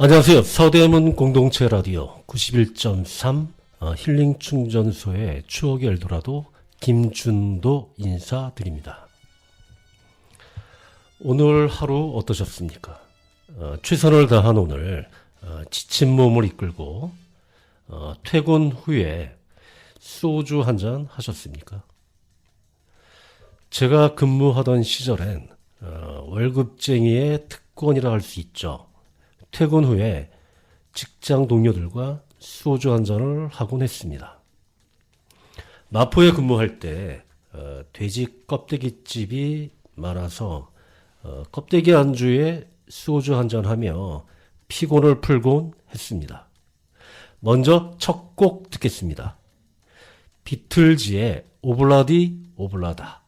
안녕하세요. 서대문 공동체 라디오 91.3 힐링 충전소의 추억의 엘도라도 김준도 인사드립니다. 오늘 하루 어떠셨습니까? 최선을 다한 오늘 지친 몸을 이끌고 퇴근 후에 소주 한잔 하셨습니까? 제가 근무하던 시절엔 월급쟁이의 특권이라 할 수 있죠. 퇴근 후에 직장 동료들과 소주 한 잔을 하곤 했습니다. 마포에 근무할 때 돼지 껍데기집이 많아서 껍데기 안주에 소주 한 잔하며 피곤을 풀곤 했습니다. 먼저 첫 곡 듣겠습니다. 비틀즈의 오블라디 오블라다.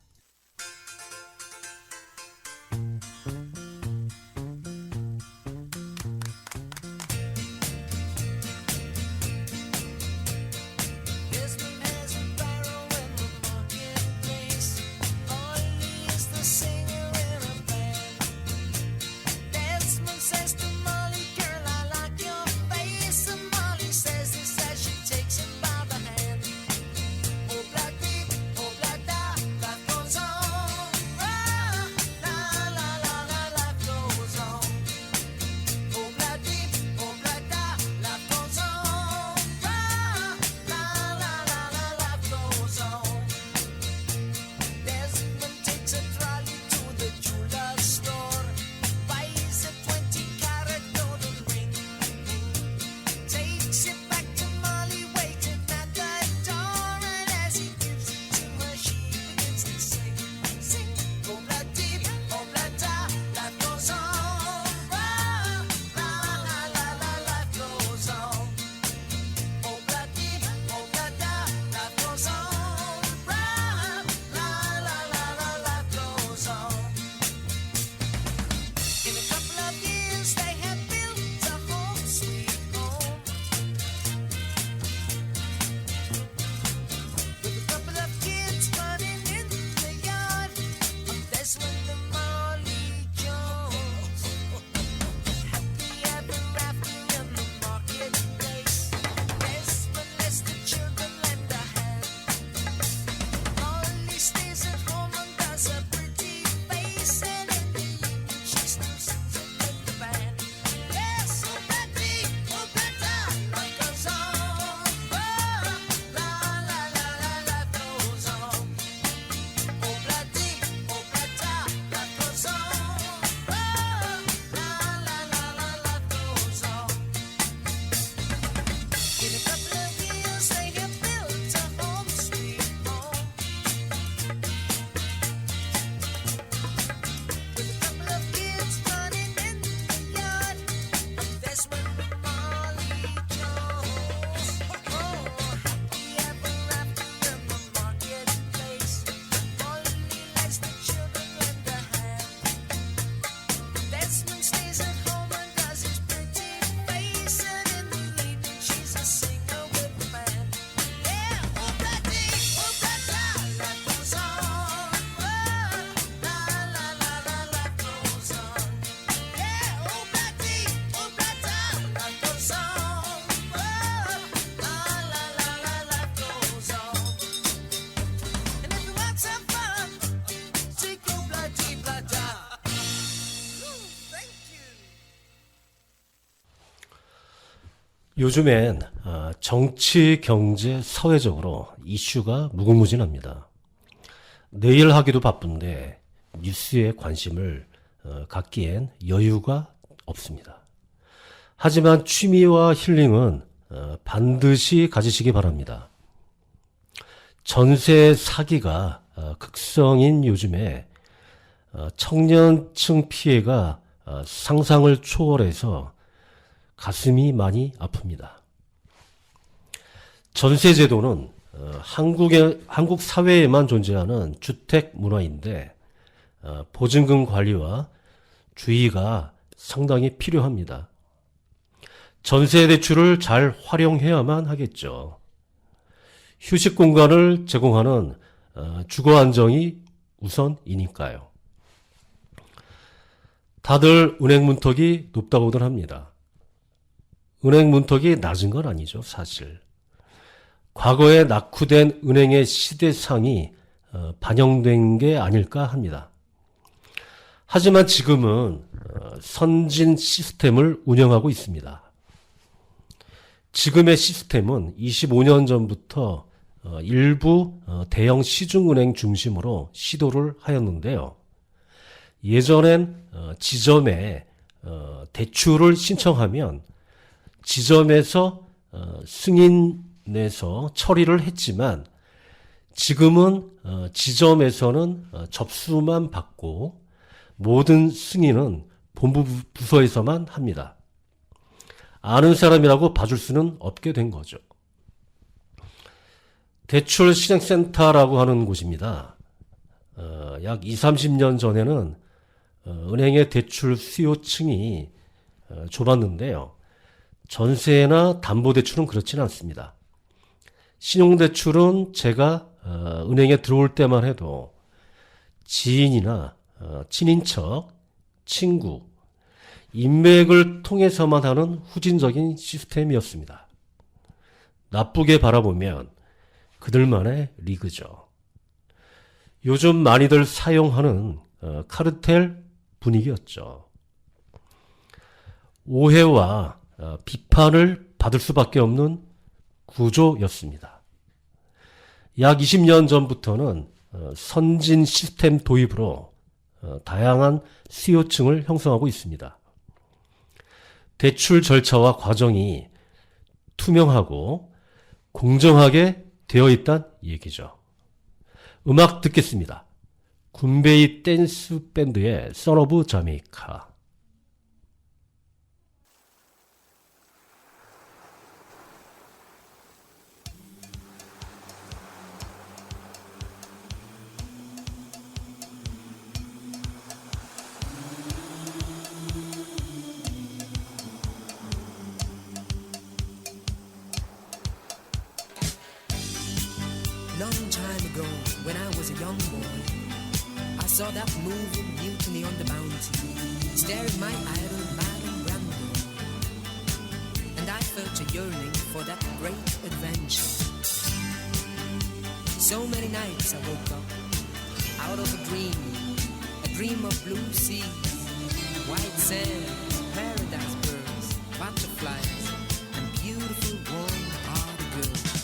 요즘엔 정치, 경제, 사회적으로 이슈가 무궁무진합니다. 내일 하기도 바쁜데 뉴스에 관심을 갖기엔 여유가 없습니다. 하지만 취미와 힐링은 반드시 가지시기 바랍니다. 전세 사기가 극성인 요즘에 청년층 피해가 상상을 초월해서 가슴이 많이 아픕니다. 전세제도는 한국 사회에만 존재하는 주택 문화인데 보증금 관리와 주의가 상당히 필요합니다. 전세 대출을 잘 활용해야만 하겠죠. 휴식 공간을 제공하는 주거 안정이 우선이니까요. 다들 은행 문턱이 높다고들 합니다. 은행 문턱이 낮은 건 아니죠, 사실. 과거에 낙후된 은행의 시대상이 반영된 게 아닐까 합니다. 하지만 지금은 선진 시스템을 운영하고 있습니다. 지금의 시스템은 25년 전부터 일부 대형 시중은행 중심으로 시도를 하였는데요. 예전엔 지점에 대출을 신청하면 지점에서 승인 내서 처리를 했지만 지금은 지점에서는 접수만 받고 모든 승인은 본부 부서에서만 합니다. 아는 사람이라고 봐줄 수는 없게 된 거죠. 대출 실행센터라고 하는 곳입니다. 약 20, 30년 전에는 은행의 대출 수요층이 좁았는데요. 전세나 담보대출은 그렇지는 않습니다. 신용대출은 제가 은행에 들어올 때만 해도 지인이나 친인척, 친구, 인맥을 통해서만 하는 후진적인 시스템이었습니다. 나쁘게 바라보면 그들만의 리그죠. 요즘 많이들 사용하는 카르텔 분위기였죠. 오해와 비판을 받을 수밖에 없는 구조였습니다. 약 20년 전부터는 선진 시스템 도입으로 다양한 수요층을 형성하고 있습니다. 대출 절차와 과정이 투명하고 공정하게 되어 있다는 얘기죠. 음악 듣겠습니다. 군베이 댄스 밴드의 Son of Jamaica. Long time ago, when I was a young boy, I saw that moving mutiny on the mountain, staring my idol Marlon Brando, and I felt a yearning for that great adventure. So many nights I woke up out of a dream of blue seas, white sand, paradise birds, butterflies, and beautiful warm-hearted girls.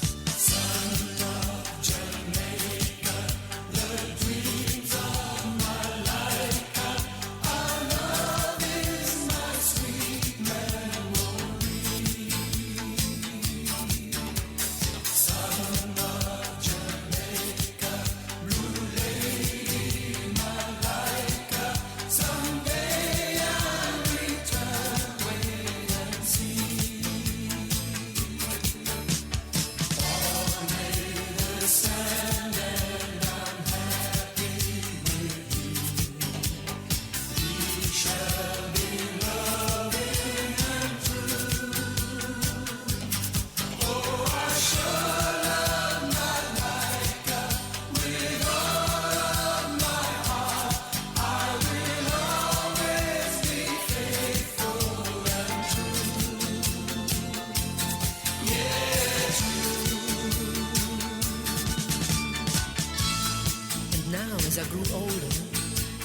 As I grew older,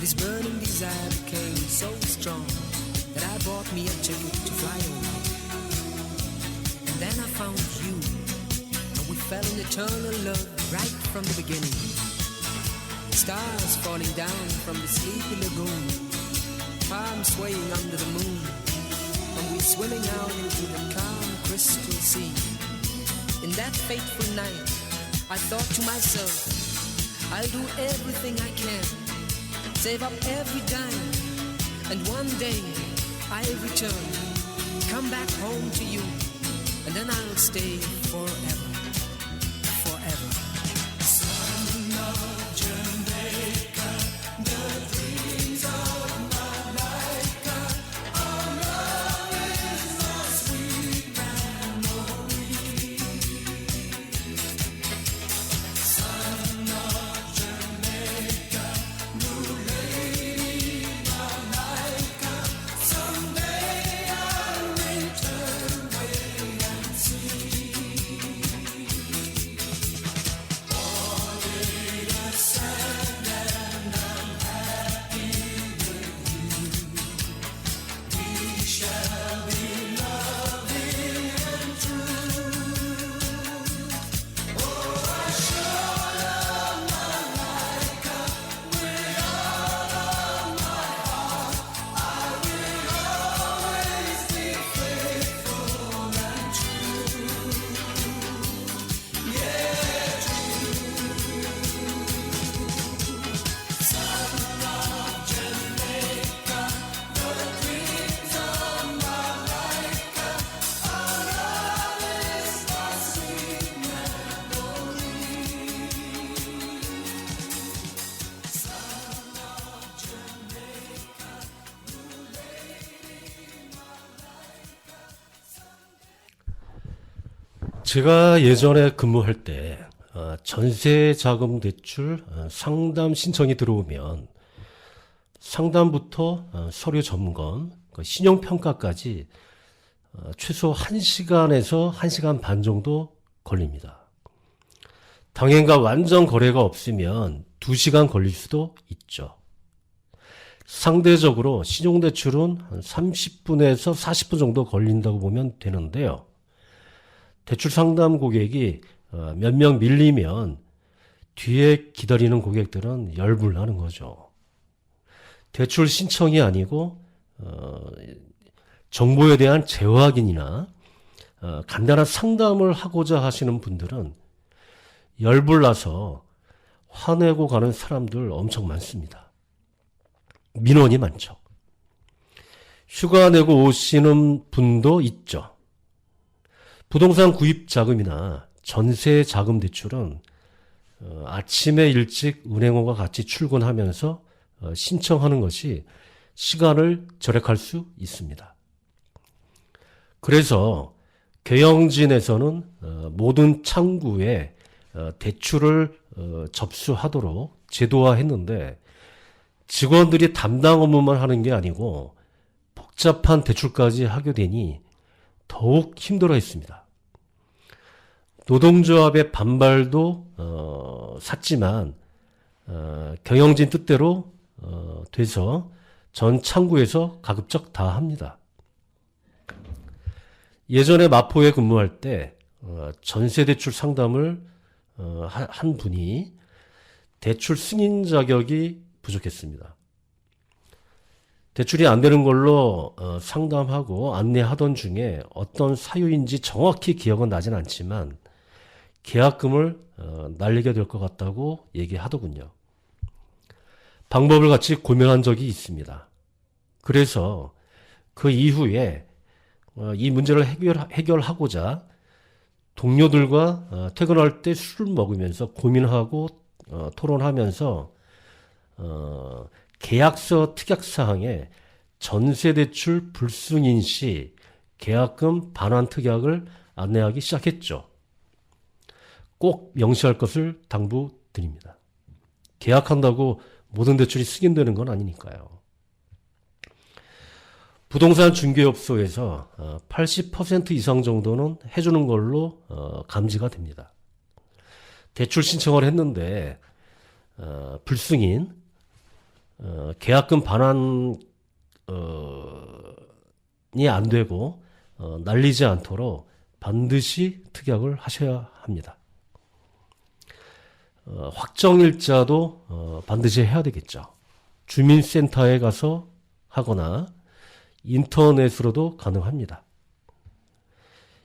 this burning desire became so strong that I bought me a ticket to fly away. And then I found you, and we fell in eternal love right from the beginning. Stars falling down from the sleepy lagoon, palms swaying under the moon, and we swimming out into the calm crystal sea. In that fateful night, I thought to myself, I'll do everything I can, save up every dime, and one day I'll return, come back home to you, and then I'll stay forever, forever. Son of Jamaica, the dreams of Malaika, our love is a sweet memory. Son of someday I'll return. 제가 예전에 근무할 때 전세 자금 대출 상담 신청이 들어오면 상담부터 서류 점검, 신용 평가까지 최소 1시간에서 1시간 반 정도 걸립니다. 당행과 완전 거래가 없으면 2시간 걸릴 수도 있죠. 상대적으로 신용대출은 한 30분에서 40분 정도 걸린다고 보면 되는데요. 대출 상담 고객이 몇 명 밀리면 뒤에 기다리는 고객들은 열불나는 거죠. 대출 신청이 아니고 정보에 대한 재확인이나 간단한 상담을 하고자 하시는 분들은 열불나서 화내고 가는 사람들 엄청 많습니다. 민원이 많죠. 휴가 내고 오시는 분도 있죠. 부동산 구입 자금이나 전세 자금 대출은 아침에 일찍 은행원과 같이 출근하면서 신청하는 것이 시간을 절약할 수 있습니다. 그래서 경영진에서는 모든 창구에 대출을 접수하도록 제도화했는데 직원들이 담당 업무만 하는 게 아니고 복잡한 대출까지 하게 되니 더욱 힘들어했습니다. 노동조합의 반발도 샀지만 경영진 뜻대로 돼서 전 창구에서 가급적 다 합니다. 예전에 마포에 근무할 때 전세대출 상담을 한 분이 대출 승인 자격이 부족했습니다. 대출이 안 되는 걸로 상담하고 안내하던 중에 어떤 사유인지 정확히 기억은 나진 않지만 계약금을 날리게 될 것 같다고 얘기하더군요. 방법을 같이 고민한 적이 있습니다. 그래서 그 이후에 이 문제를 해결하고자 동료들과 퇴근할 때 술을 먹으면서 고민하고 토론하면서 계약서 특약사항에 전세대출 불승인 시 계약금 반환 특약을 안내하기 시작했죠. 꼭 명시할 것을 당부드립니다. 계약한다고 모든 대출이 승인되는 건 아니니까요. 부동산 중개업소에서 80% 이상 정도는 해주는 걸로 감지가 됩니다. 대출 신청을 했는데 불승인, 계약금 반환이 안 되고 날리지 않도록 반드시 특약을 하셔야 합니다. 확정일자도 반드시 해야 되겠죠. 주민센터에 가서 하거나 인터넷으로도 가능합니다.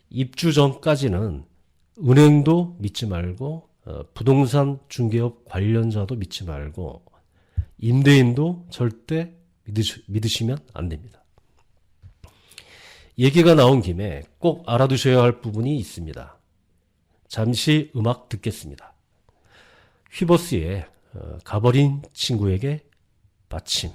입주 전까지는 은행도 믿지 말고 부동산 중개업 관련자도 믿지 말고 임대인도 절대 믿으시면 안 됩니다. 얘기가 나온 김에 꼭 알아두셔야 할 부분이 있습니다. 잠시 음악 듣겠습니다. 휘버스의 가버린 친구에게 마침.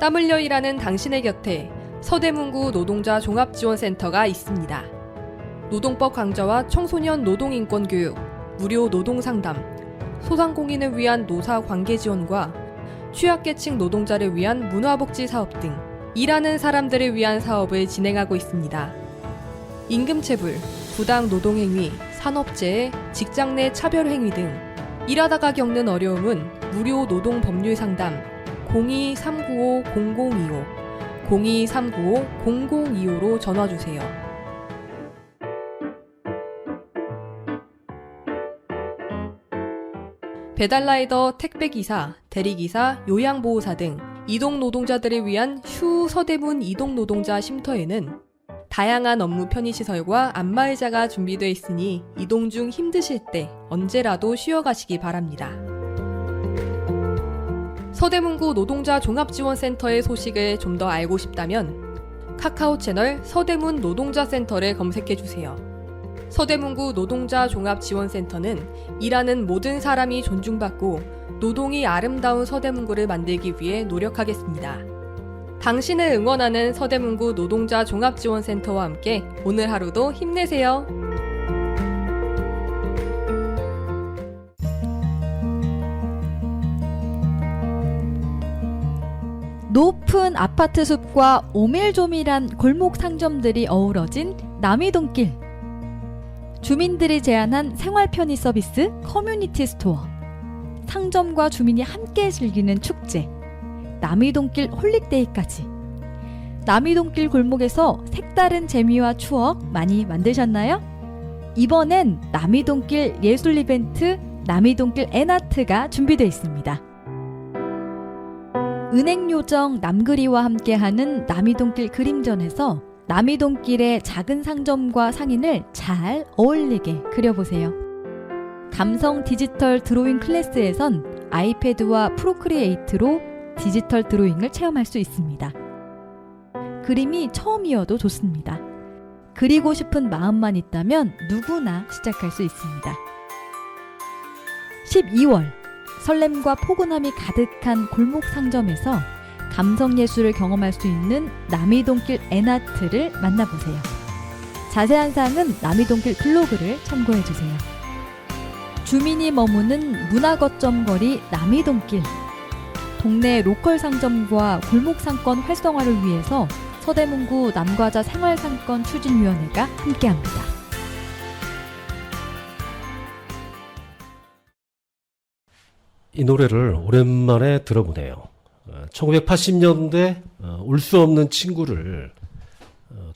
땀 흘려 일하는 당신의 곁에 서대문구 노동자 종합지원센터가 있습니다. 노동법 강좌와 청소년 노동인권 교육, 무료 노동상담, 소상공인을 위한 노사 관계 지원과 취약계층 노동자를 위한 문화복지 사업 등 일하는 사람들을 위한 사업을 진행하고 있습니다. 임금체불, 부당 노동행위, 산업재해, 직장 내 차별행위 등 일하다가 겪는 어려움은 무료 노동법률 상담 02-395-0025, 02-395-0025로 전화주세요. 배달라이더, 택배기사, 대리기사, 요양보호사 등 이동노동자들을 위한 휴 서대문 이동노동자 쉼터에는 다양한 업무 편의시설과 안마의자가 준비되어 있으니 이동 중 힘드실 때 언제라도 쉬어가시기 바랍니다. 서대문구 노동자 종합지원센터의 소식을 좀 더 알고 싶다면 카카오 채널 서대문 노동자센터를 검색해주세요. 서대문구 노동자 종합지원센터는 일하는 모든 사람이 존중받고 노동이 아름다운 서대문구를 만들기 위해 노력하겠습니다. 당신을 응원하는 서대문구 노동자 종합지원센터와 함께 오늘 하루도 힘내세요. 높은 아파트 숲과 오밀조밀한 골목 상점들이 어우러진 남이동길. 주민들이 제안한 생활 편의 서비스 커뮤니티 스토어. 상점과 주민이 함께 즐기는 축제. 남이동길 홀릭데이까지. 남이동길 골목에서 색다른 재미와 추억 많이 만드셨나요? 이번엔 남이동길 예술 이벤트 남이동길 엔아트가 준비되어 있습니다. 은행요정 남그리와 함께하는 남이동길 그림전에서 남이동길의 작은 상점과 상인을 잘 어울리게 그려보세요. 감성 디지털 드로잉 클래스에선 아이패드와 프로크리에이트로 디지털 드로잉을 체험할 수 있습니다. 그림이 처음이어도 좋습니다. 그리고 싶은 마음만 있다면 누구나 시작할 수 있습니다. 12월 설렘과 포근함이 가득한 골목 상점에서 감성예술을 경험할 수 있는 남이동길 엔아트를 만나보세요. 자세한 사항은 남이동길 블로그를 참고해주세요. 주민이 머무는 문화거점거리 남이동길. 동네 로컬 상점과 골목 상권 활성화를 위해서 서대문구 남과자 생활상권 추진위원회가 함께합니다. 이 노래를 오랜만에 들어보네요. 1980년대 올 수 없는 친구를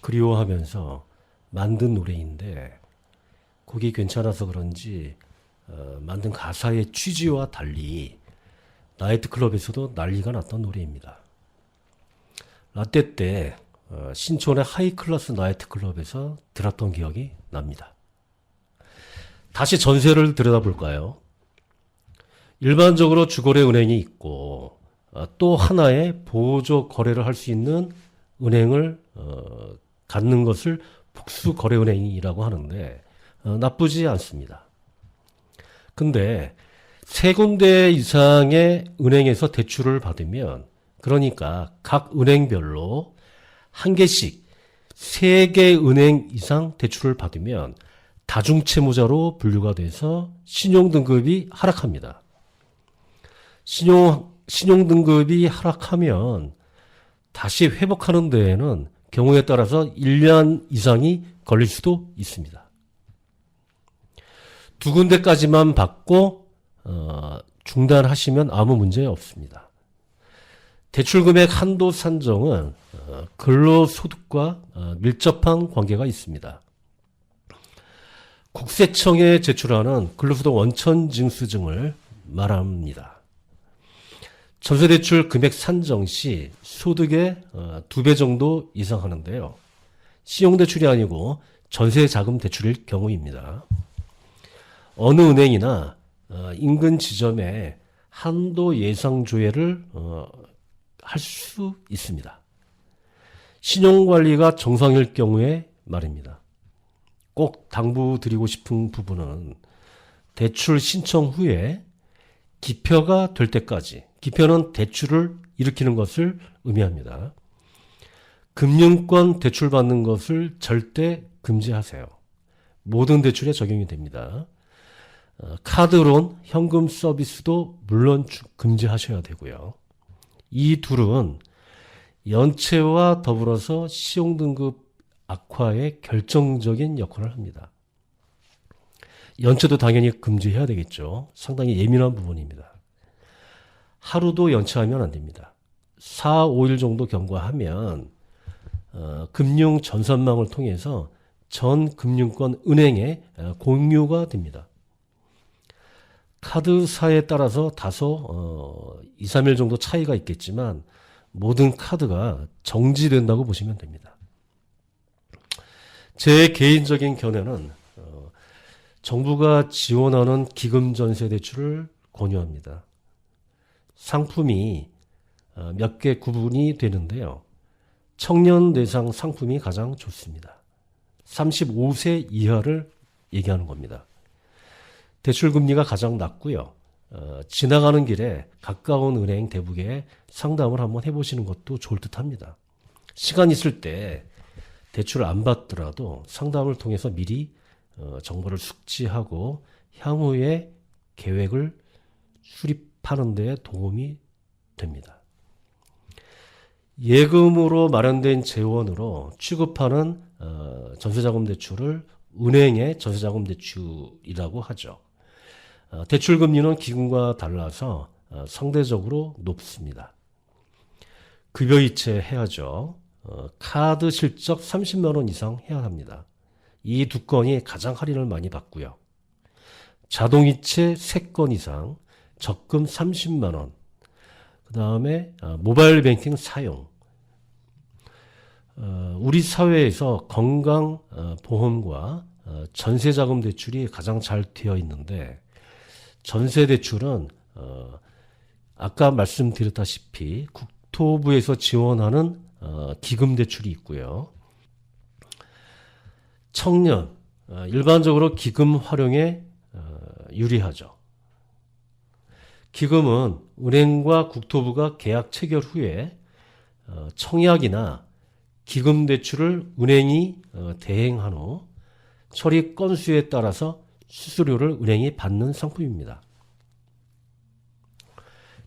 그리워하면서 만든 노래인데 곡이 괜찮아서 그런지 만든 가사의 취지와 달리 나이트클럽에서도 난리가 났던 노래입니다. 라떼 때 신촌의 하이클래스 나이트클럽에서 들었던 기억이 납니다. 다시 전세를 들여다볼까요? 일반적으로 주거래 은행이 있고 또 하나의 보조 거래를 할 수 있는 은행을 갖는 것을 복수거래은행이라고 하는데 나쁘지 않습니다. 근데 세 군데 이상의 은행에서 대출을 받으면 그러니까 각 은행별로 한 개씩 3개 은행 이상 대출을 받으면 다중채무자로 분류가 돼서 신용등급이 하락합니다. 신용등급이 하락하면 다시 회복하는 데에는 경우에 따라서 1년 이상이 걸릴 수도 있습니다. 2군데까지만 받고 중단하시면 아무 문제 없습니다. 대출금액 한도 산정은 근로소득과 밀접한 관계가 있습니다. 국세청에 제출하는 근로소득 원천징수증을 말합니다. 전세대출 금액 산정 시 소득의 2배 정도 이상 하는데요. 신용대출이 아니고 전세자금 대출일 경우입니다. 어느 은행이나 인근 지점에 한도 예상 조회를 할 수 있습니다. 신용관리가 정상일 경우에 말입니다. 꼭 당부드리고 싶은 부분은 대출 신청 후에 기표가 될 때까지, 기표는 대출을 일으키는 것을 의미합니다. 금융권 대출받는 것을 절대 금지하세요. 모든 대출에 적용이 됩니다. 카드론, 현금 서비스도 물론 금지하셔야 되고요. 이 둘은 연체와 더불어서 신용등급 악화에 결정적인 역할을 합니다. 연체도 당연히 금지해야 되겠죠. 상당히 예민한 부분입니다. 하루도 연체하면 안 됩니다. 4, 5일 정도 경과하면 금융 전산망을 통해서 전 금융권 은행에 공유가 됩니다. 카드사에 따라서 다소 2, 3일 정도 차이가 있겠지만 모든 카드가 정지된다고 보시면 됩니다. 제 개인적인 견해는 정부가 지원하는 기금 전세 대출을 권유합니다. 상품이 몇 개 구분이 되는데요. 청년 대상 상품이 가장 좋습니다. 35세 이하를 얘기하는 겁니다. 대출 금리가 가장 낮고요. 지나가는 길에 가까운 은행 대부에 상담을 한번 해보시는 것도 좋을 듯합니다. 시간 있을 때 대출을 안 받더라도 상담을 통해서 미리 정보를 숙지하고 향후에 계획을 수립하는 데 도움이 됩니다. 예금으로 마련된 재원으로 취급하는 전세자금 대출을 은행의 전세자금 대출이라고 하죠. 대출 금리는 기금과 달라서 상대적으로 높습니다. 급여이체 해야죠. 카드 실적 30만 원 이상 해야 합니다. 이 두 건이 가장 할인을 많이 받고요. 자동이체 3건 이상, 적금 30만 원, 그 다음에 모바일 뱅킹 사용. 우리 사회에서 건강보험과 전세자금 대출이 가장 잘 되어 있는데 전세대출은 아까 말씀드렸다시피 국토부에서 지원하는 기금대출이 있고요. 청년, 일반적으로 기금 활용에 유리하죠. 기금은 은행과 국토부가 계약 체결 후에 청약이나 기금 대출을 은행이 대행한 후 처리 건수에 따라서 수수료를 은행이 받는 상품입니다.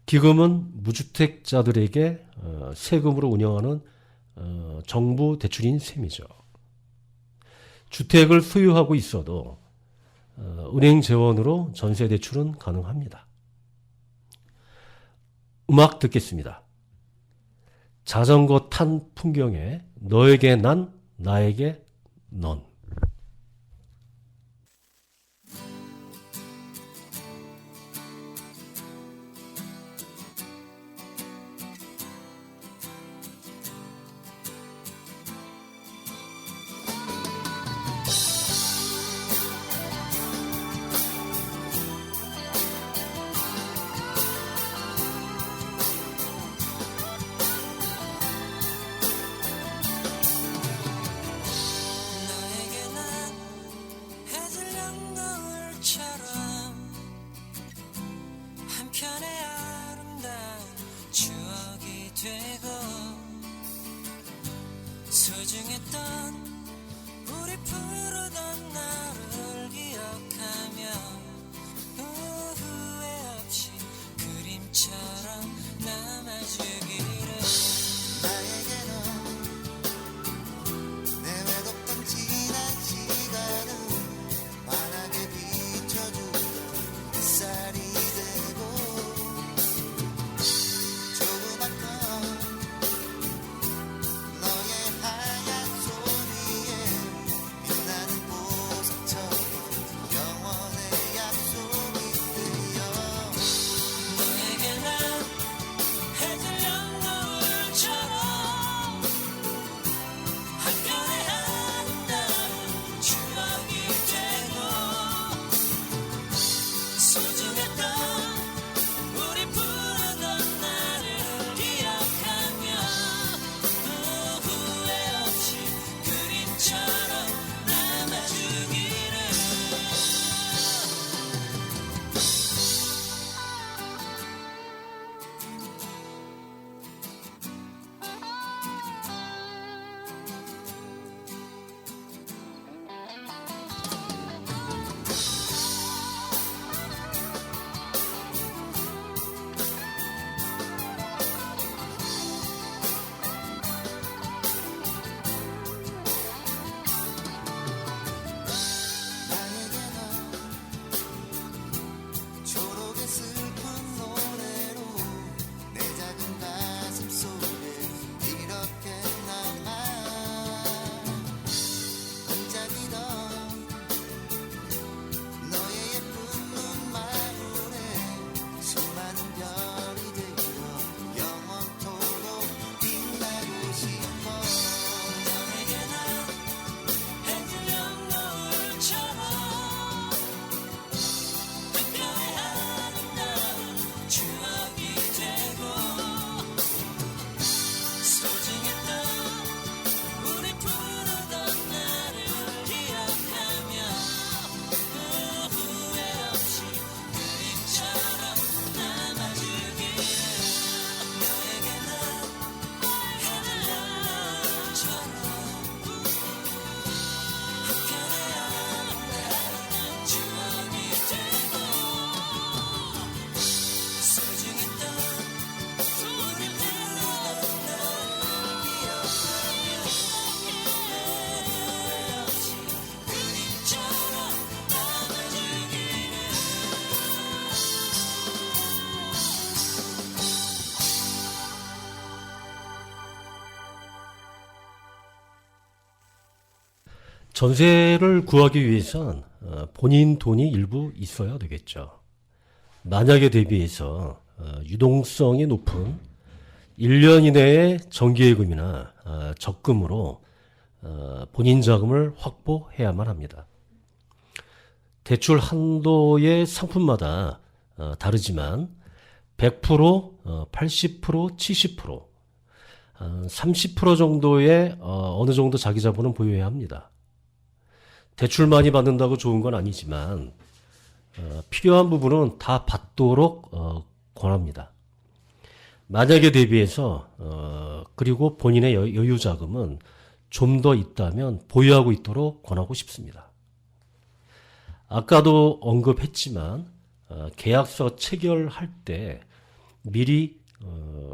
기금은 무주택자들에게 세금으로 운영하는 정부 대출인 셈이죠. 주택을 소유하고 있어도 은행 재원으로 전세 대출은 가능합니다. 음악 듣겠습니다. 자전거 탄 풍경에 너에게 난, 나에게 넌. 너에게 난 해질녘 노을처럼 한편의 아름다운 추억이 되고 소중했던 우리 부르던 나를 기억하며 후회 없이 그림처럼 남아주기를 나에게는 내 외롭던 지난 시간을 환하게 비춰주던 햇살이 되고 조그맣던 너의 하얀 손 위에 빛나는 전세를 구하기 위해선 본인 돈이 일부 있어야 되겠죠. 만약에 대비해서 유동성이 높은 1년 이내의 정기예금이나 적금으로 본인 자금을 확보해야만 합니다. 대출 한도의 상품마다 다르지만 100%, 80%, 70%, 30% 정도의 어느 정도 자기 자본은 보유해야 합니다. 대출 많이 받는다고 좋은 건 아니지만 필요한 부분은 다 받도록 권합니다. 만약에 대비해서 그리고 본인의 여유 자금은 좀 더 있다면 보유하고 있도록 권하고 싶습니다. 아까도 언급했지만 계약서 체결할 때 미리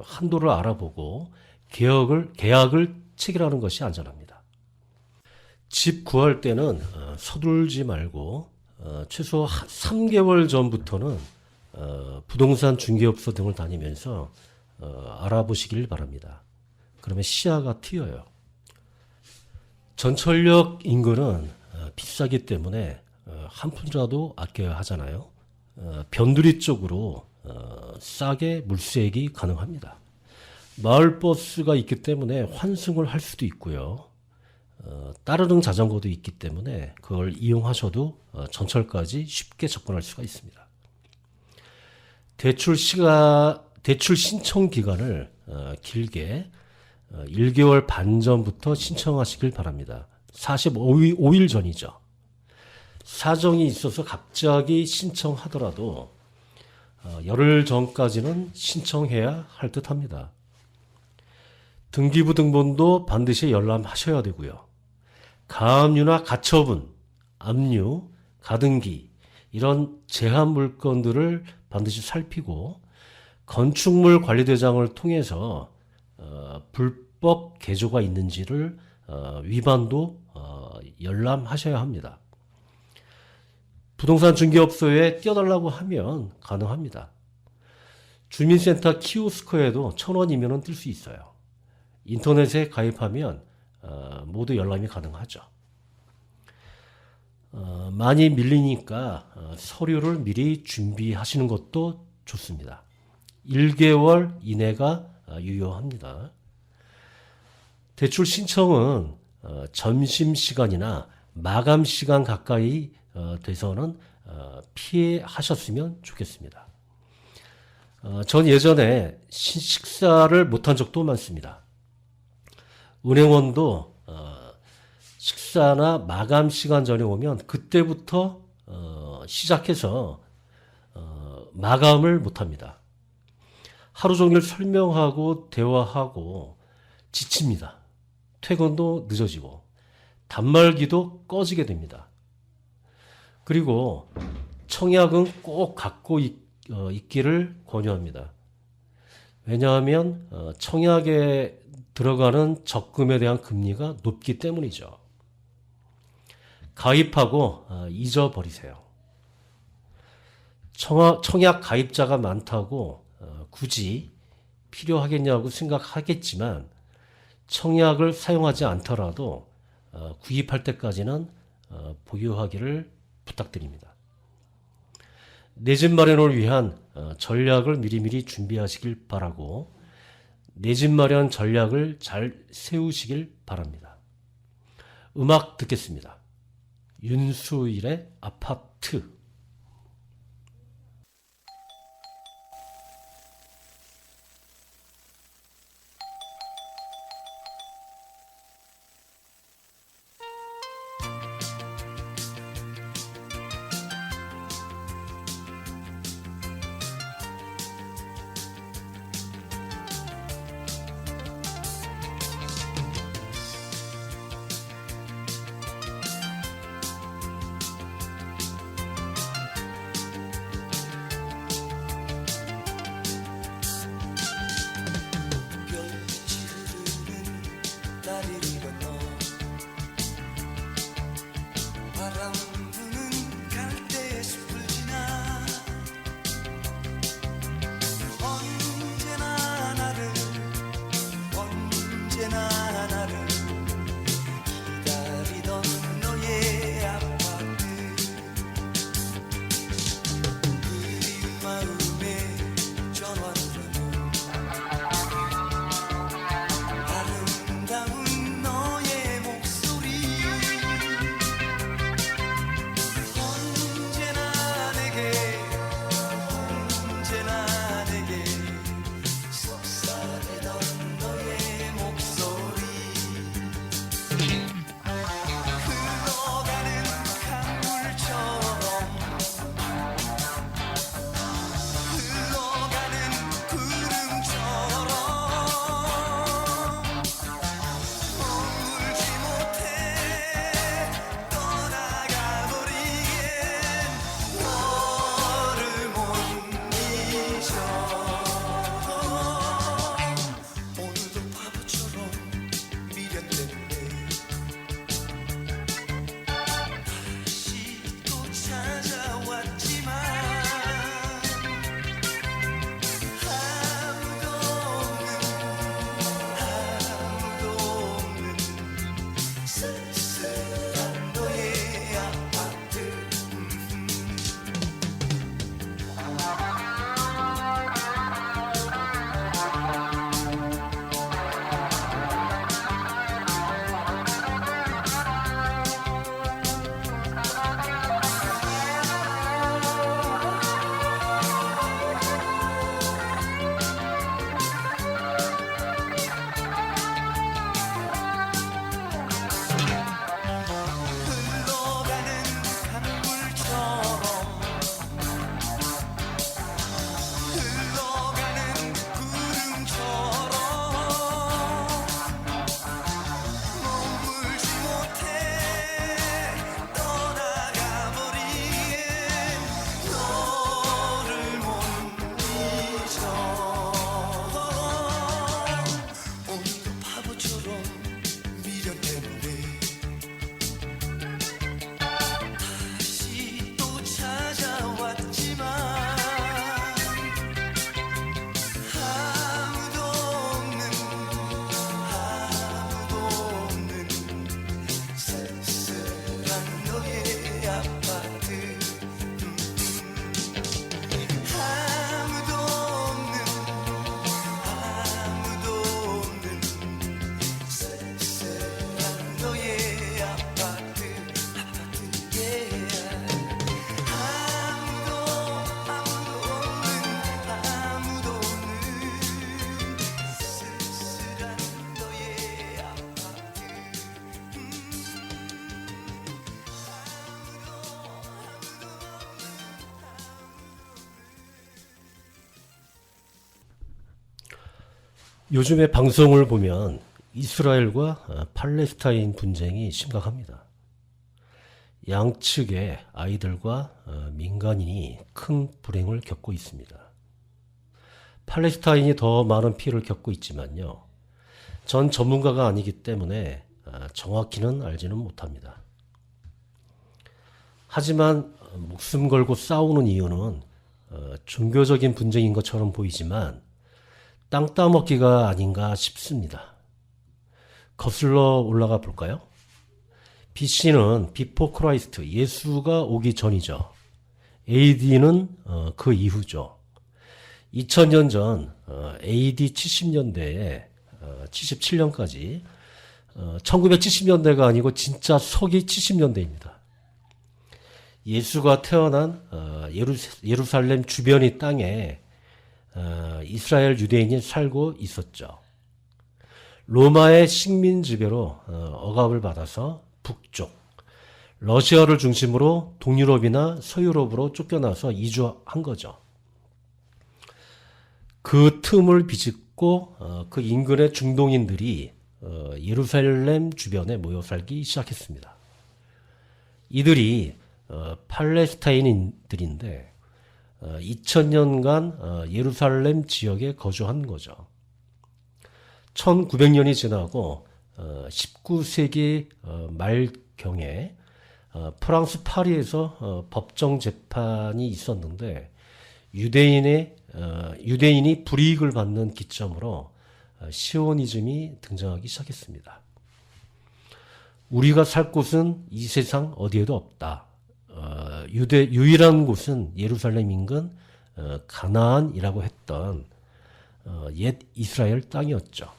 한도를 알아보고 계약을 체결하는 것이 안전합니다. 집 구할 때는 서둘지 말고 최소 3개월 전부터는 부동산 중개업소 등을 다니면서 알아보시길 바랍니다. 그러면 시야가 트여요. 전철역 인근은 비싸기 때문에 한 푼이라도 아껴야 하잖아요. 변두리 쪽으로 싸게 물색이 가능합니다. 마을버스가 있기 때문에 환승을 할 수도 있고요. 따르릉 자전거도 있기 때문에 그걸 이용하셔도 전철까지 쉽게 접근할 수가 있습니다. 대출 신청 기간을 길게 1개월 반 전부터 신청하시길 바랍니다. 45일 전이죠. 사정이 있어서 갑자기 신청하더라도 열흘 전까지는 신청해야 할 듯합니다. 등기부 등본도 반드시 열람하셔야 되고요. 가압류나 가처분, 압류, 가등기 이런 제한 물건들을 반드시 살피고 건축물 관리대장을 통해서 불법 개조가 있는지를 위반도 열람하셔야 합니다. 부동산 중개업소에 띄워달라고 하면 가능합니다. 주민센터 키오스크에도 1,000원이면 뜰 수 있어요. 인터넷에 가입하면 모두 열람이 가능하죠. 많이 밀리니까 서류를 미리 준비하시는 것도 좋습니다. 1개월 이내가 유효합니다. 대출 신청은 점심시간이나 마감시간 가까이 돼서는 피하셨으면 좋겠습니다. 전 예전에 식사를 못한 적도 많습니다. 은행원도 식사나 마감 시간 전에 오면 그때부터 시작해서 마감을 못합니다. 하루 종일 설명하고 대화하고 지칩니다. 퇴근도 늦어지고 단말기도 꺼지게 됩니다. 그리고 청약은 꼭 갖고 있기를 권유합니다. 왜냐하면 청약에 들어가는 적금에 대한 금리가 높기 때문이죠. 가입하고 잊어버리세요. 청약 가입자가 많다고 굳이 필요하겠냐고 생각하겠지만 청약을 사용하지 않더라도 구입할 때까지는 보유하기를 부탁드립니다. 내 집 마련을 위한 전략을 미리미리 준비하시길 바라고 내 집 마련 전략을 잘 세우시길 바랍니다. 음악 듣겠습니다. 윤수일의 아파트. 요즘에 방송을 보면 이스라엘과 팔레스타인 분쟁이 심각합니다. 양측의 아이들과 민간인이 큰 불행을 겪고 있습니다. 팔레스타인이 더 많은 피해를 겪고 있지만요. 전 전문가가 아니기 때문에 정확히는 알지는 못합니다. 하지만 목숨 걸고 싸우는 이유는 종교적인 분쟁인 것처럼 보이지만 땅 따먹기가 아닌가 싶습니다. 거슬러 올라가 볼까요? BC는 Before Christ, 예수가 오기 전이죠. AD는 그 이후죠. 2000년 전 AD 70년대에 77년까지 1970년대가 아니고 진짜 서기 70년대입니다. 예수가 태어난 예루살렘 주변의 땅에 이스라엘 유대인이 살고 있었죠. 로마의 식민 지배로 억압을 받아서 북쪽, 러시아를 중심으로 동유럽이나 서유럽으로 쫓겨나서 이주한 거죠. 그 틈을 비집고 그 인근의 중동인들이 예루살렘 주변에 모여 살기 시작했습니다. 이들이 팔레스타인인들인데 2000년간 예루살렘 지역에 거주한 거죠. 1900년이 지나고 19세기 말경에 프랑스 파리에서 법정 재판이 있었는데 유대인이 불이익을 받는 기점으로 시오니즘이 등장하기 시작했습니다. 우리가 살 곳은 이 세상 어디에도 없다. 유일한 곳은 예루살렘 인근 가나안이라고 했던 옛 이스라엘 땅이었죠.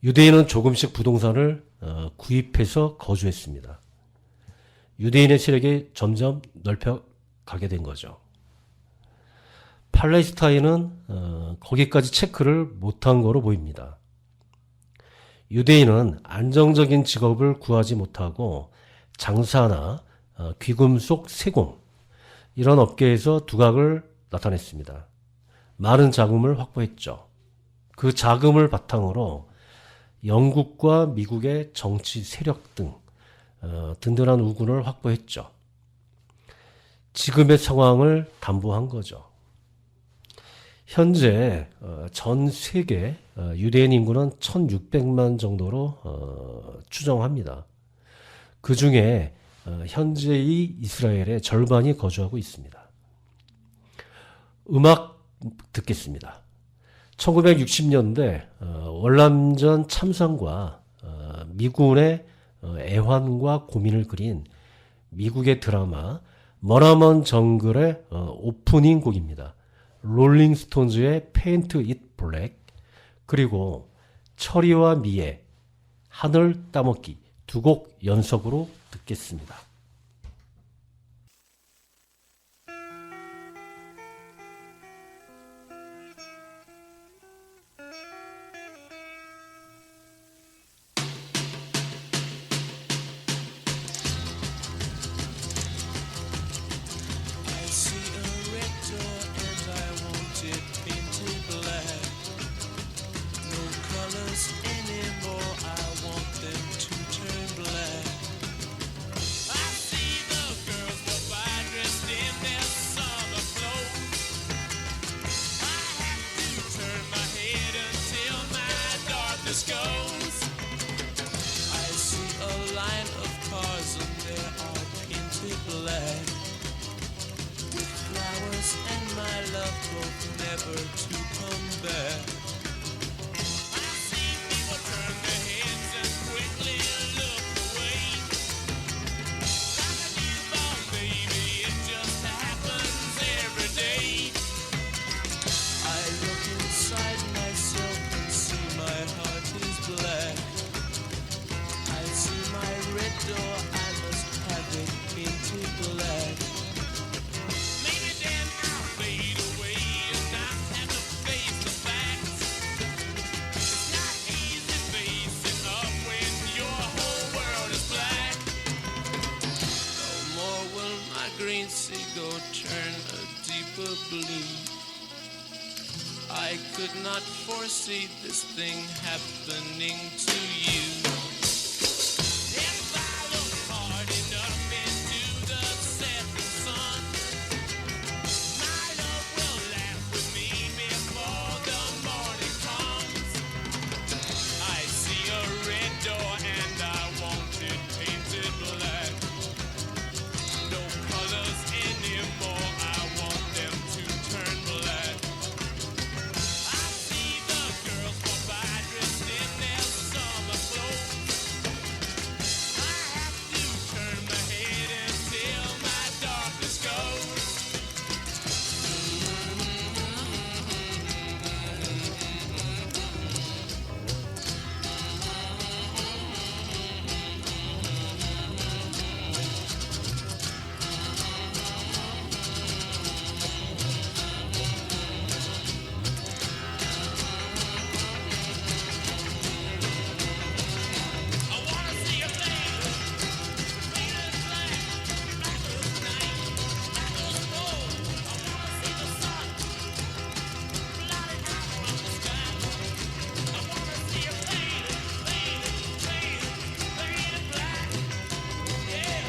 유대인은 조금씩 부동산을 구입해서 거주했습니다. 유대인의 세력이 점점 넓혀가게 된 거죠. 팔레스타인은 거기까지 체크를 못한 거로 보입니다. 유대인은 안정적인 직업을 구하지 못하고 장사나 귀금속 세공 이런 업계에서 두각을 나타냈습니다. 많은 자금을 확보했죠. 그 자금을 바탕으로 영국과 미국의 정치 세력 등 든든한 우군을 확보했죠. 지금의 상황을 담보한 거죠. 현재 전 세계 유대인 인구는 1600만 정도로 추정합니다. 그 중에 현재의 이스라엘의 절반이 거주하고 있습니다. 음악 듣겠습니다. 1960년대 월남전 참상과 미군의 애환과 고민을 그린 미국의 드라마 머나먼 정글의 오프닝 곡입니다. 롤링스톤즈의 Paint It Black 그리고 철이와 미의 하늘 따먹기 두 곡 연속으로 듣겠습니다. green seagull turn a deeper blue. I I could not foresee this thing happening to you. If I look hard enough into the setting sun, my love will laugh with me before the morning comes. I see a red door and I want it painted black. No colors anymore, I want them to turn black. I see the girls go by dressed in their summer clothes. I have to turn my head until my darkness goes. I wanna see a flame, clean as black, black as night, black as coal. I wanna see the sun, blotted out from the sky. I wanna see a flame, flame, flame, clean as black, yeah.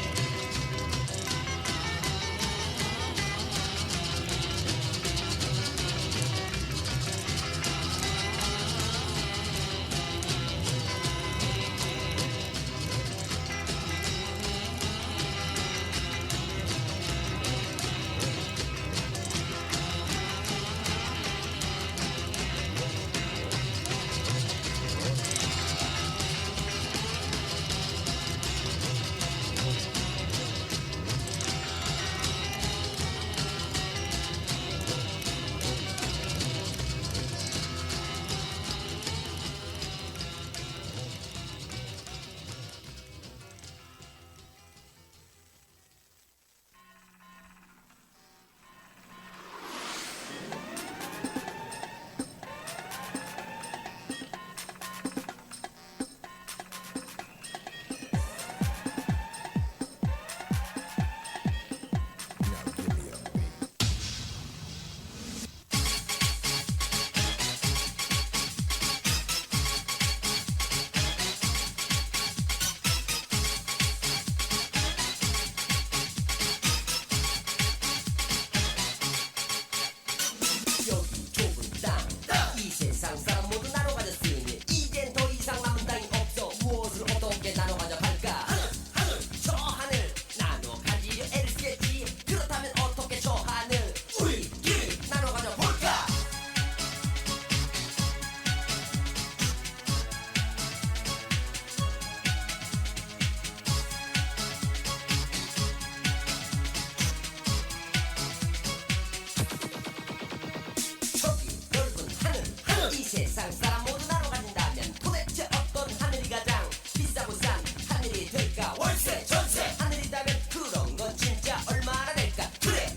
여기 좁은 땅, 이 세상 사람 모두 나눠 가졌으니 이젠 더 이상 남은 땅이 없어. 무엇을 어떻게 나눠 가져갈까? 하늘, 저 하늘 나눠 가지려 애를 쓰겠지. 그렇다면 어떻게 저 하늘 우리끼리 나눠 가져볼까? 저기 넓은 하늘, 이 세상 사람 모두 나눠 가진다면 도대체 어떤 하늘이 가장 비싸고 싼 하늘이 될까? 월세, 전세 하늘이라면 그런 건 진짜 얼마나 될까? 그래,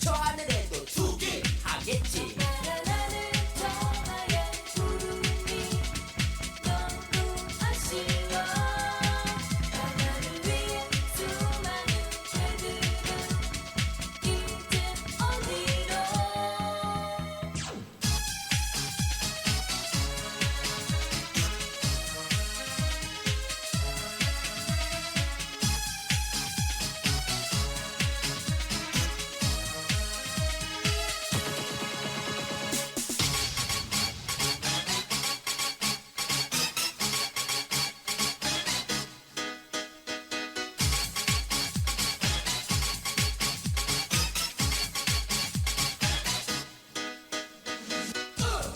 저 하늘에도 두기 하겠지. 나는 저 하얀 구름이 너무 아쉬워. 나를 위해 수많은 새들은 이제 어디로.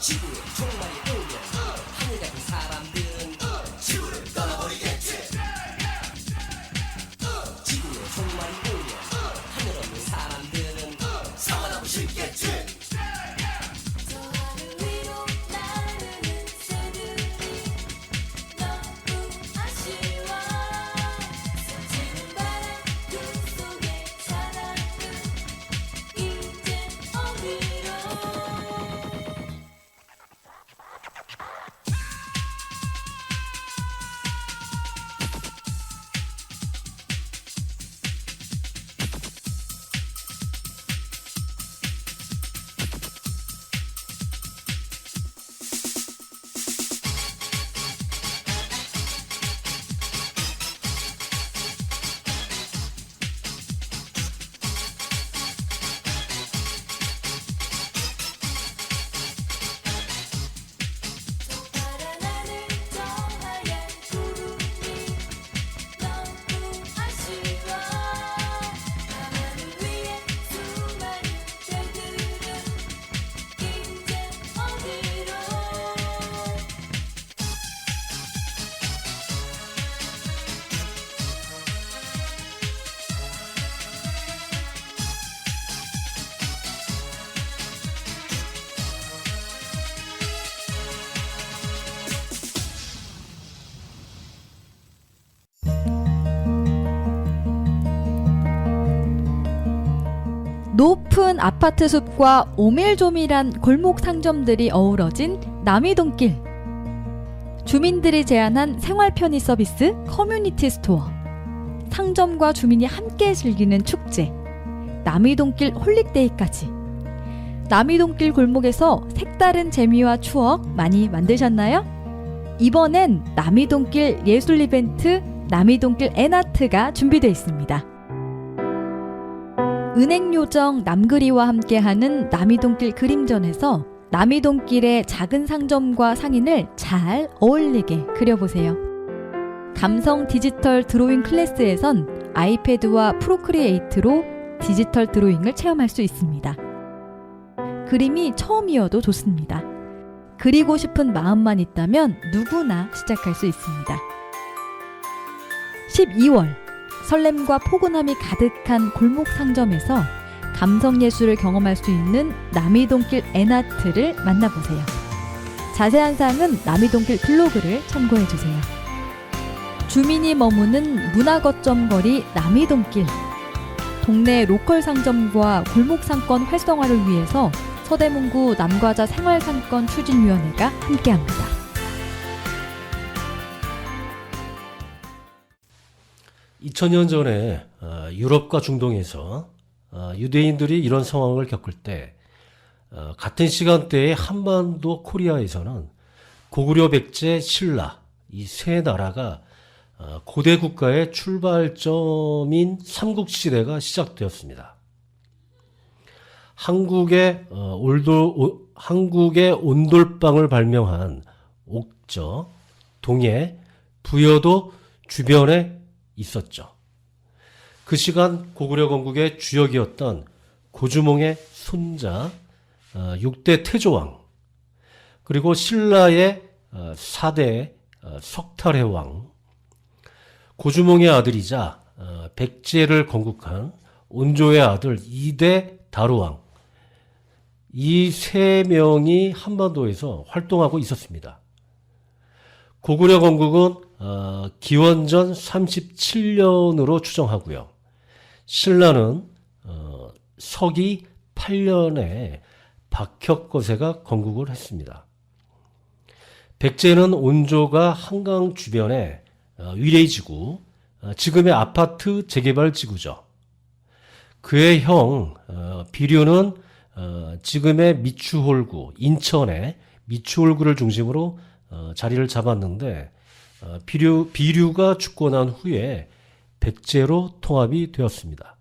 지구에 종말이 오면 하늘 같은 사람들은 지구를 떠나버리겠지. 지구에 종말이 오면 하늘 없는 사람들은 사과나무 심겠지. 저 하늘 위로 나르는 새들이 너무 아쉬워. 스치는 바람 그 속에 사랑은 이제 어디로. 높은 아파트 숲과 오밀조밀한 골목 상점들이 어우러진 남이동길. 주민들이 제안한 생활 편의 서비스 커뮤니티 스토어. 상점과 주민이 함께 즐기는 축제. 남이동길 홀릭데이까지. 남이동길 골목에서 색다른 재미와 추억 많이 만드셨나요? 이번엔 남이동길 예술 이벤트 남이동길 엔아트가 준비되어 있습니다. 은행요정 남그리와 함께하는 남이동길 그림전에서 남이동길의 작은 상점과 상인을 잘 어울리게 그려보세요. 감성 디지털 드로잉 클래스에선 아이패드와 프로크리에이트로 디지털 드로잉을 체험할 수 있습니다. 그림이 처음이어도 좋습니다. 그리고 싶은 마음만 있다면 누구나 시작할 수 있습니다. 12월 설렘과 포근함이 가득한 골목 상점에서 감성 예술을 경험할 수 있는 남이동길 엔아트를 만나보세요. 자세한 사항은 남이동길 블로그를 참고해주세요. 주민이 머무는 문화거점 거리 남이동길. 동네 로컬 상점과 골목 상권 활성화를 위해서 서대문구 남과자 생활상권 추진위원회가 함께합니다. (2000년) 전에 유럽과 중동에서 유대인들이 이런 상황을 겪을 때 같은 시간대에 한반도 코리아에서는 고구려, 백제, 신라 이 세 나라가 고대 국가의 출발점인 삼국시대가 시작되었습니다. 한국의 온돌방을 발명한 옥저, 동해, 부여도 주변에 있었죠. 그 시간 고구려 건국의 주역이었던 고주몽의 손자 6대 태조왕, 그리고 신라의 4대 석탈해왕, 고주몽의 아들이자 백제를 건국한 온조의 아들 2대 다루왕, 이 세 명이 한반도에서 활동하고 있었습니다. 고구려 건국은 기원전 37년으로 추정하고요. 신라는 서기 8년에 박혁거세가 건국을 했습니다. 백제는 온조가 한강 주변에 위례지구, 지금의 아파트 재개발 지구죠. 그의 형 비류는 지금의 미추홀구, 인천의 미추홀구를 중심으로 자리를 잡았는데 비류가 죽고 난 후에 백제로 통합이 되었습니다.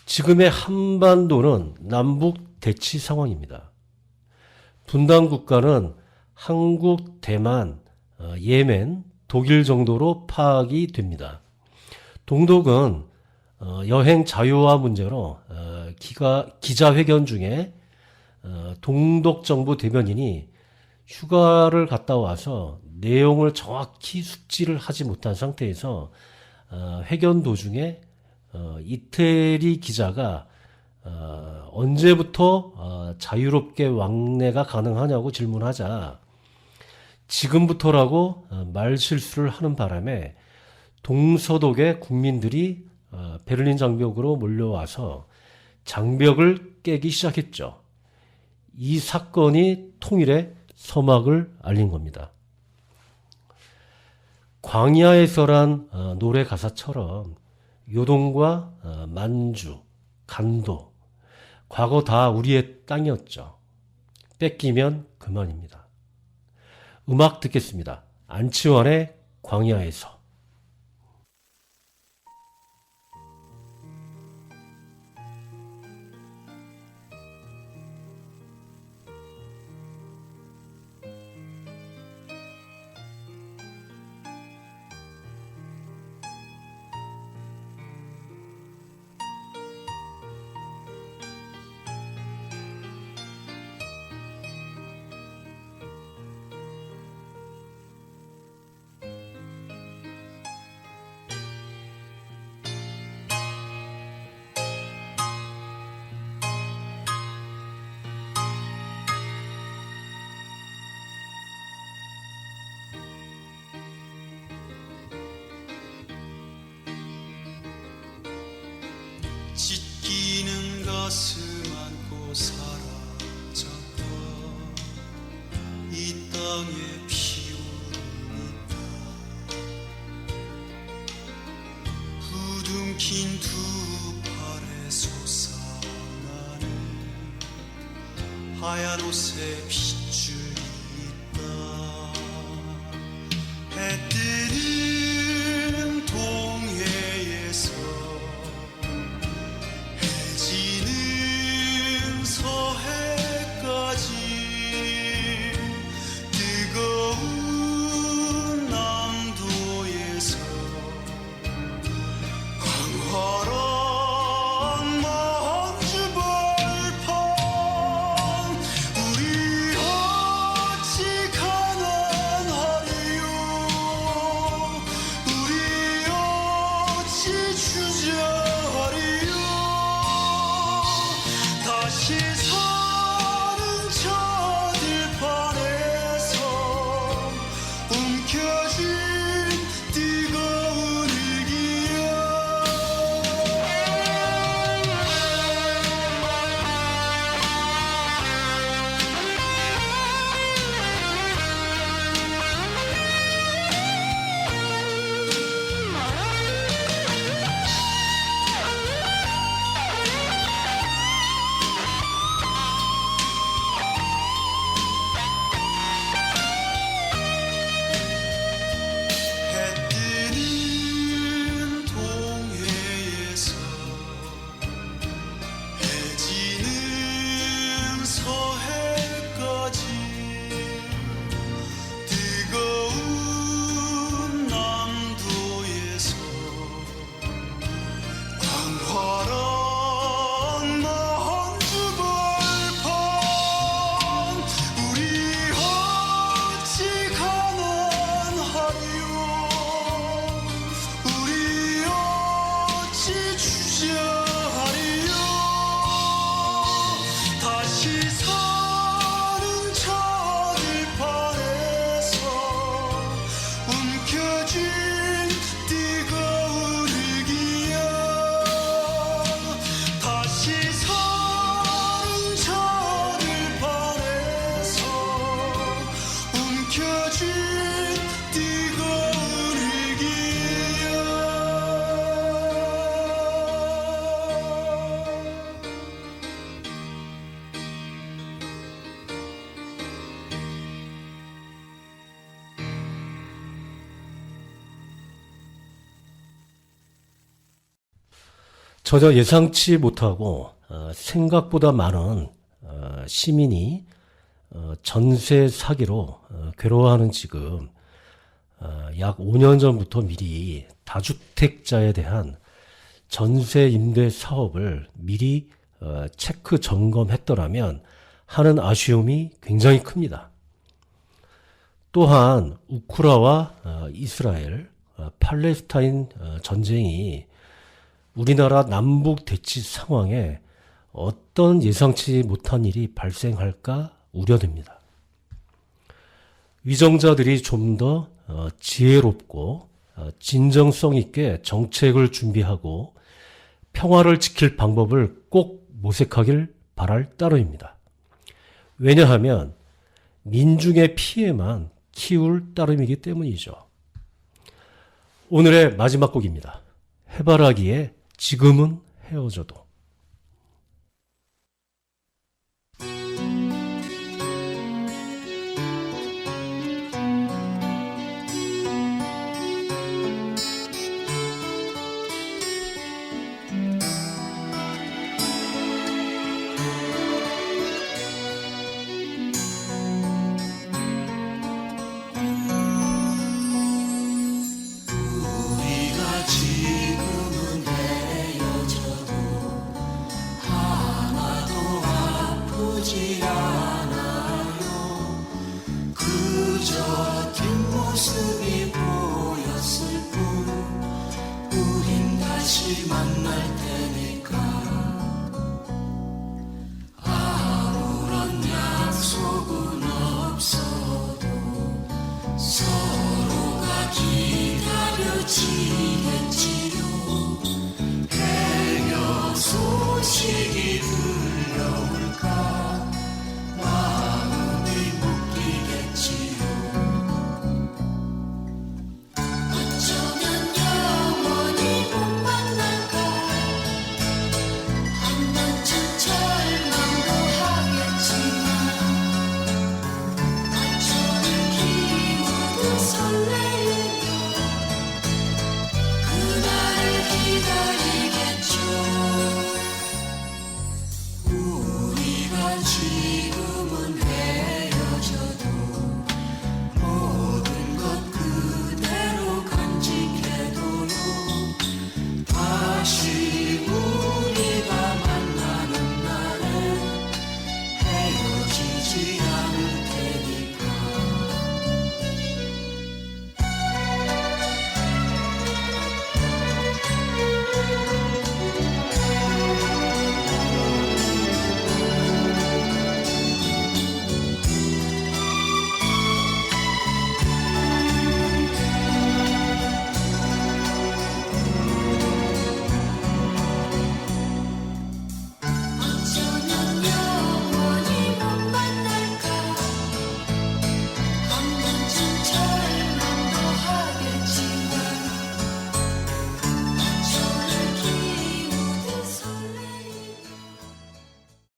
지금의 한반도는 남북 대치 상황입니다. 분단 국가는 한국, 대만, 예멘, 독일 정도로 파악이 됩니다. 동독은 여행 자유화 문제로 기자회견 중에 동독 정부 대변인이 휴가를 갔다 와서 내용을 정확히 숙지를 하지 못한 상태에서 회견 도중에 이태리 기자가 언제부터 자유롭게 왕래가 가능하냐고 질문하자 지금부터라고 말실수를 하는 바람에 동서독의 국민들이 베를린 장벽으로 몰려와서 장벽을 깨기 시작했죠. 이 사건이 통일의 서막을 알린 겁니다. 광야에서란 노래 가사처럼 요동과 만주, 간도, 과거 다 우리의 땅이었죠. 뺏기면 그만입니다. 음악 듣겠습니다. 안치환의 광야에서. 가슴 안고 사라졌다. 이 땅에 피우는 부둥킨 두 팔에 솟아나는 하얀 옷에 핏줄이 있다. 해 뜨는 동해에서 해 지는 서해까지 뜨거운 남도에서 광활한 만주벌판 우리 어찌 가난하리요. 우리 어찌 주저하리요. 다시 사는 저 들판에서 움켜쥔 뜨거운 일기야. 해 뜨는 동해에서 해 지는 서해까지 뜨거운 남도에서 광활한 만주벌판 우리 어찌 가난하리요. 우리 어찌 주저하리요. 다시 사는 저 들판에서 움켜쥔 뜨거운 일기야. 다시 사는 저 들판에서 움켜쥔 뜨거운 일기야. 전혀 예상치 못하고 생각보다 많은 시민이 전세 사기로 괴로워하는 지금 약 5년 전부터 미리 다주택자에 대한 전세 임대 사업을 미리 체크 점검했더라면 하는 아쉬움이 굉장히 큽니다. 또한 우크라와 이스라엘, 팔레스타인 전쟁이 우리나라 남북 대치 상황에 어떤 예상치 못한 일이 발생할까 우려됩니다. 위정자들이 좀 더 지혜롭고 진정성 있게 정책을 준비하고 평화를 지킬 방법을 꼭 모색하길 바랄 따름입니다. 왜냐하면 민중의 피해만 키울 따름이기 때문이죠. 오늘의 마지막 곡입니다. 해바라기의 지금은 헤어져도. 우리가 지금은 헤어져도 하나도 아프지 않아요. 그저 뒷모습이 보였을 뿐 우린 다시 만날 테니까. 아무런 약속은 없어도 서로가 기다려지겠지.